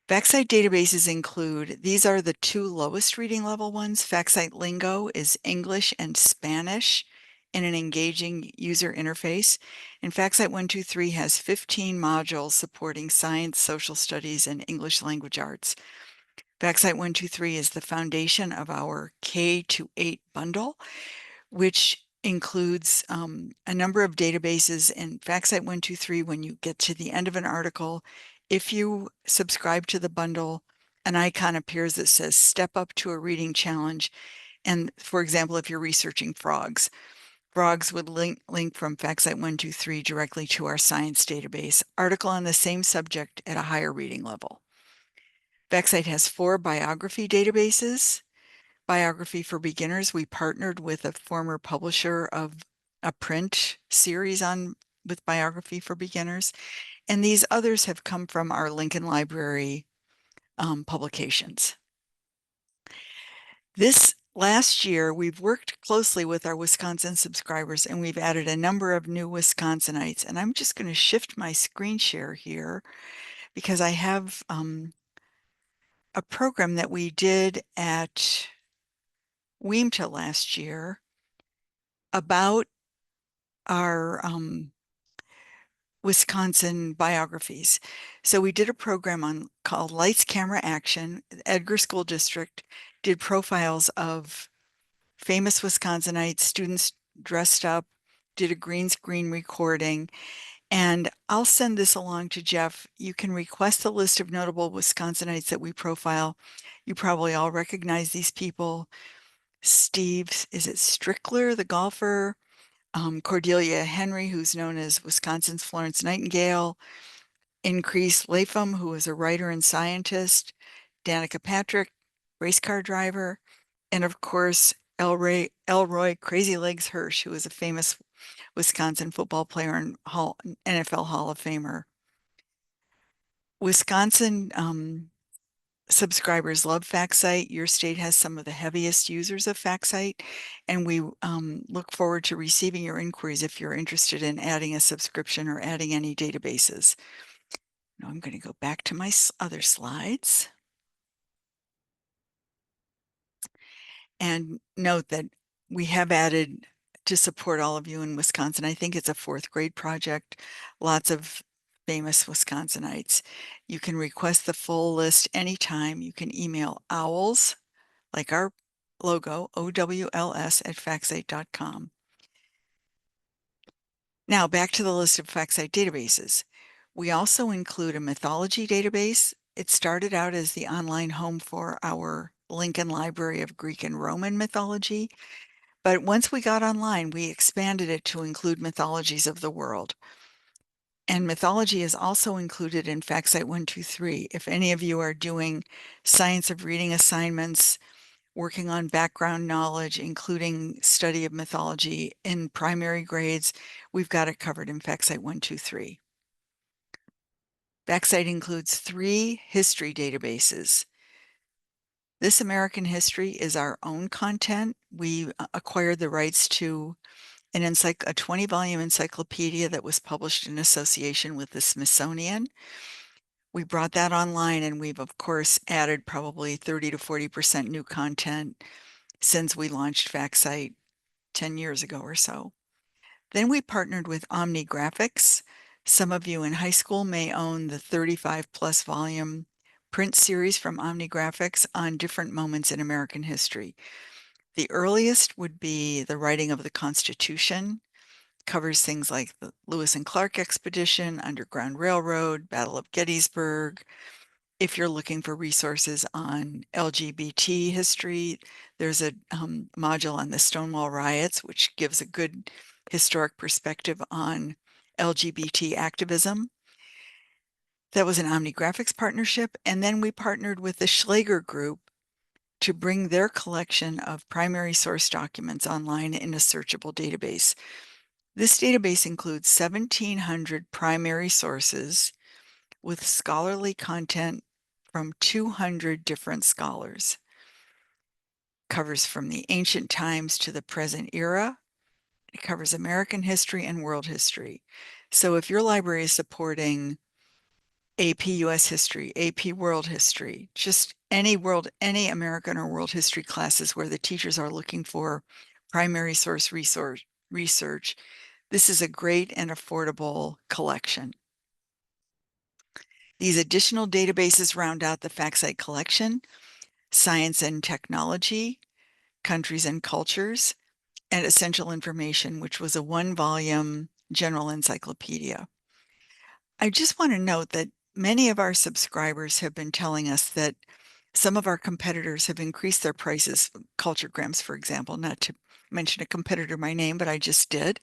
FactCite databases include, these are the two lowest reading level ones. FactCite Lingo is English and Spanish in an engaging user interface. And FactCite 123 has 15 modules supporting science, social studies, and English language arts. FactCite 123 is the foundation of our K-8 bundle, which includes a number of databases. In FactCite 123, when you get to the end of an article, if you subscribe to the bundle, an icon appears that says step up to a reading challenge. And for example, if you're researching frogs, frogs would link from FactCite 123 directly to our science database, article on the same subject at a higher reading level. FactCite has 4 biography databases. Biography for Beginners, we partnered with a former publisher of a print series with Biography for Beginners, and these others have come from our Lincoln Library publications. This last year, we've worked closely with our Wisconsin subscribers, and we've added a number of new Wisconsinites. And I'm just going to shift my screen share here because I have a program that we did at WIMTA last year about our Wisconsin biographies. So we did a program called Lights, Camera, Action. Edgar School District did profiles of famous Wisconsinites, students dressed up, did a green screen recording. And I'll send this along to Jeff. You can request a list of notable Wisconsinites that we profile. You probably all recognize these people. Steve, is it Strickler, the golfer? Cordelia Henry, who's known as Wisconsin's Florence Nightingale, Increase Latham, who is a writer and scientist, Danica Patrick, race car driver, and of course, Elroy Crazy Legs Hirsch, who is a famous Wisconsin football player and NFL Hall of Famer. Wisconsin subscribers love FactCite. Your state has some of the heaviest users of FactCite, and we look forward to receiving your inquiries if you're interested in adding a subscription or adding any databases. Now I'm going to go back to my other slides. And note that we have added to support all of you in Wisconsin. I think it's a 4th grade project, lots of famous Wisconsinites. You can request the full list anytime. You can email owls, like our logo, OWLS, at FactCite.com. Now back to the list of FactCite databases. We also include a mythology database. It started out as the online home for our Lincoln Library of Greek and Roman mythology, but once we got online, we expanded it to include mythologies of the world. And mythology is also included in FactCite 123. If any of you are doing science of reading assignments, working on background knowledge, including study of mythology in primary grades, we've got it covered in FactCite 123. FactCite includes 3 history databases. This American History is our own content. We acquired the rights to a 20-volume encyclopedia that was published in association with the Smithsonian. We brought that online, and we've of course added probably 30 to 40% new content since we launched FactCite 10 years ago or so. Then we partnered with Omni Graphics. Some of you in high school may own the 35+ volume print series from Omni Graphics on different moments in American history. The earliest would be the writing of the Constitution, covers things like the Lewis and Clark expedition, Underground Railroad, Battle of Gettysburg. If you're looking for resources on LGBT history, there's a module on the Stonewall riots, which gives a good historic perspective on LGBT activism. That was an Omni Graphics partnership. And then we partnered with the Schlager Group to bring their collection of primary source documents online in a searchable database. This database includes 1,700 primary sources with scholarly content from 200 different scholars. Covers from the ancient times to the present era. It covers American history and world history. So if your library is supporting AP US history, AP world history, just any American or world history classes where the teachers are looking for primary source research, this is a great and affordable collection. These additional databases round out the FactCite collection: Science and Technology, Countries and Cultures, and Essential Information, which was a 1-volume general encyclopedia. I just want to note that many of our subscribers have been telling us that some of our competitors have increased their prices, Culturegrams, for example, not to mention a competitor by name, but I just did.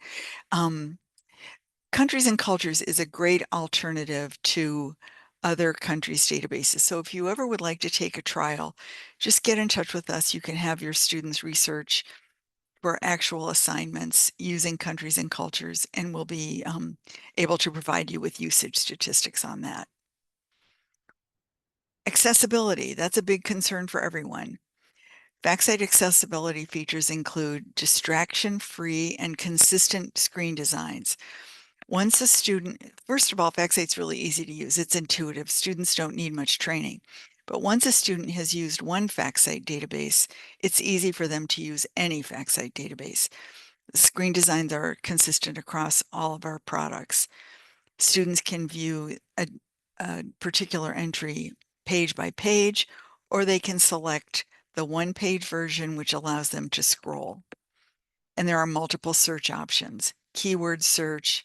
Countries and Cultures is a great alternative to other countries' databases. So if you ever would like to take a trial, just get in touch with us. You can have your students research for actual assignments using Countries and Cultures, and we'll be able to provide you with usage statistics on that. Accessibility, that's a big concern for everyone. FactCite accessibility features include distraction-free and consistent screen designs. Once a student, first of all, FactCite's really easy to use. It's intuitive. Students don't need much training. But once a student has used one FactCite database, it's easy for them to use any FactCite database. The screen designs are consistent across all of our products. Students can view a particular entry page by page, or they can select the one-page version, which allows them to scroll. And there are multiple search options: keyword search,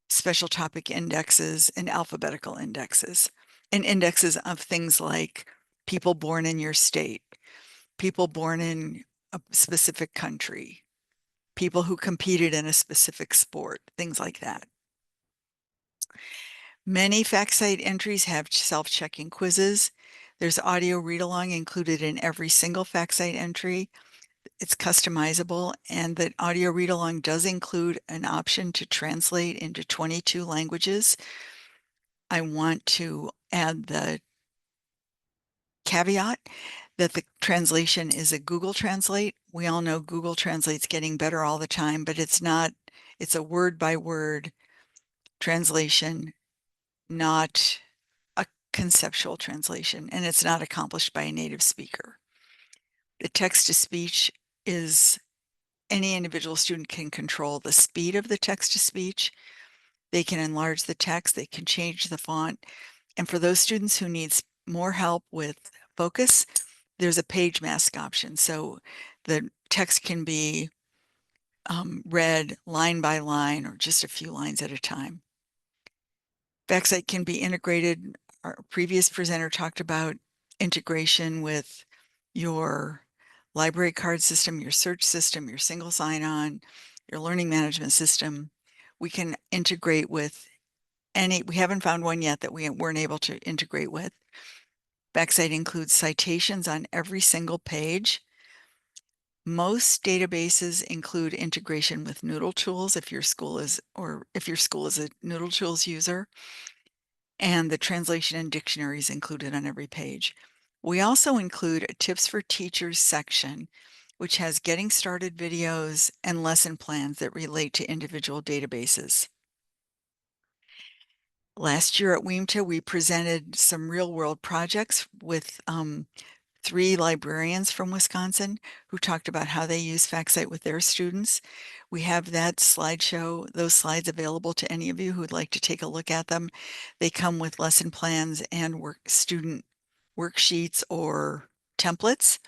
special topic indexes, and alphabetical indexes, and indexes of things like people born in your state, people born in a specific country, people who competed in a specific sport, things like that. Many FactCite entries have self-checking quizzes. There's audio read-along included in every single FactCite entry. It's customizable, and the audio read-along does include an option to translate into 22 languages. I want to add the caveat that the translation is a Google Translate. We all know Google Translate's getting better all the time, but it's not, it's a word-by-word translation, not a conceptual translation, and it's not accomplished by a native speaker. The text-to-speech is any individual student can control the speed of the text-to-speech. They can enlarge the text, they can change the font. And for those students who need more help with focus, there's a page mask option. So the text can be read line by line or just a few lines at a time. FactCite can be integrated. Our previous presenter talked about integration with your library card system, your search system, your single sign-on, your learning management system. We can integrate with we haven't found one yet that we weren't able to integrate with. FactCite includes citations on every single page. Most databases include integration with Noodle Tools if your school is a Noodle Tools user, and the translation and dictionaries included on every page. We also include a Tips for Teachers section, which has getting started videos and lesson plans that relate to individual databases. Last year at WIMTA, we presented some real-world projects with 3 librarians from Wisconsin who talked about how they use FactCite with their students. We have that slideshow, those slides available to any of you who would like to take a look at them. They come with lesson plans and student worksheets or templates.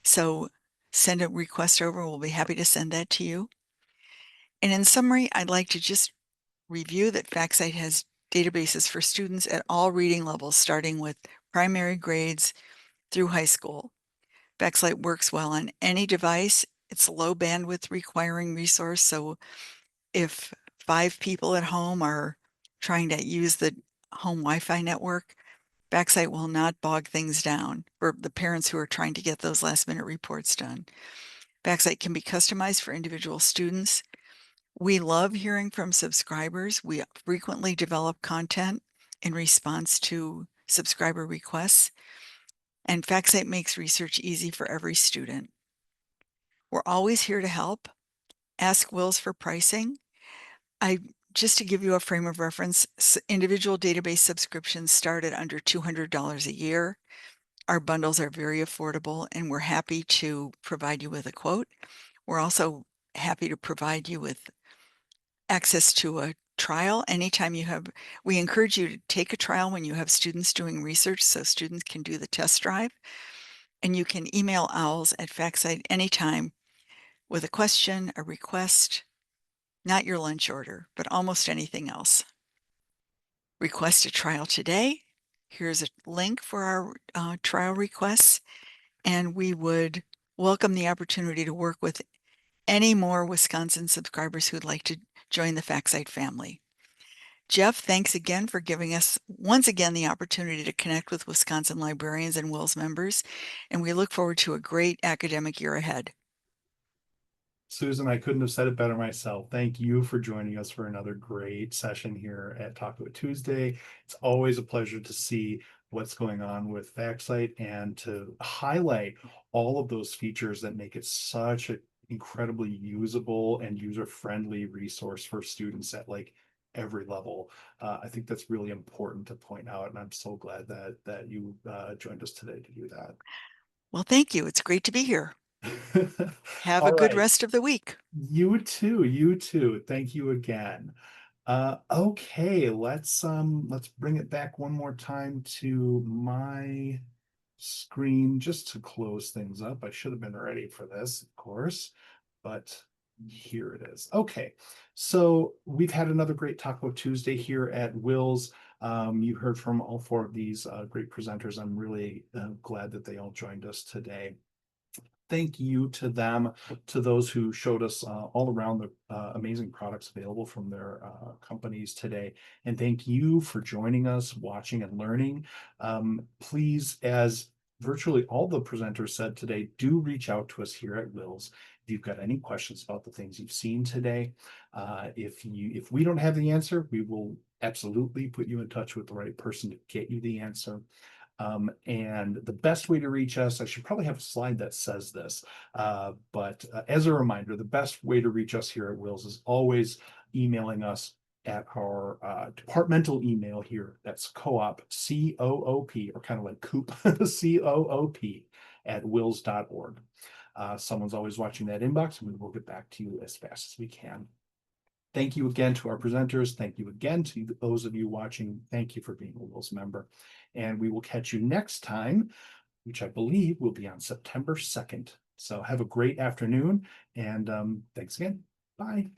So send a request over. We'll be happy to send that to you. And in summary, I'd like to just review that FactCite has databases for students at all reading levels, starting with primary grades through high school. FactCite works well on any device. It's a low bandwidth requiring resource. So if 5 people at home are trying to use the home Wi-Fi network, FactCite will not bog things down for the parents who are trying to get those last minute reports done. FactCite can be customized for individual students. We love hearing from subscribers. We frequently develop content in response to subscriber requests, and FactCite makes research easy for every student. We're always here to help. Ask WiLS for pricing. Just to give you a frame of reference, individual database subscriptions start at under $200 a year. Our bundles are very affordable, and we're happy to provide you with a quote. We're also happy to provide you with access to a trial anytime we encourage you to take a trial when you have students doing research so students can do the test drive. And you can email owls at FactCite anytime with a question, a request, not your lunch order, but almost anything else. Request a trial today. Here's a link for our trial requests, and we would welcome the opportunity to work with any more Wisconsin subscribers who'd like to join the FactCite family. Jeff, thanks again for giving us once again the opportunity to connect with Wisconsin librarians and WiLS members, and we look forward to a great academic year ahead. Susan, I couldn't have said it better myself. Thank you for joining us for another great session here at Taco Tuesday. It's always a pleasure to see what's going on with FactCite and to highlight all of those features that make it such an incredibly usable and user-friendly resource for students at like every level. I think that's really important to point out, and I'm so glad that you joined us today to do that. Well, thank you. It's great to be here. Have a All good right. rest of the week. You too. You too. Thank you again. Okay, let's bring it back one more time to my screen just to close things up. I should have been ready for this, of course, but here it is. Okay, so we've had another great Taco Tuesday here at WiLS. You heard from all 4 of these great presenters. I'm really glad that they all joined us today. Thank you to them, to those who showed us all around the amazing products available from their companies today. And thank you for joining us, watching and learning. Please, as virtually all the presenters said today, do reach out to us here at WiLS if you've got any questions about the things you've seen today. If we don't have the answer, we will absolutely put you in touch with the right person to get you the answer. And the best way to reach us, I should probably have a slide that says this, but as a reminder, the best way to reach us here at WiLS is always emailing us at our departmental email here. That's co-op, C-O-O-P, or kind of like Coop, C-O-O-P at wils.org. Someone's always watching that inbox, and we will get back to you as fast as we can. Thank you again to our presenters. Thank you again to those of you watching. Thank you for being a WiLS member. And we will catch you next time which I believe will be on September 2nd. So have a great afternoon, and thanks again. Bye.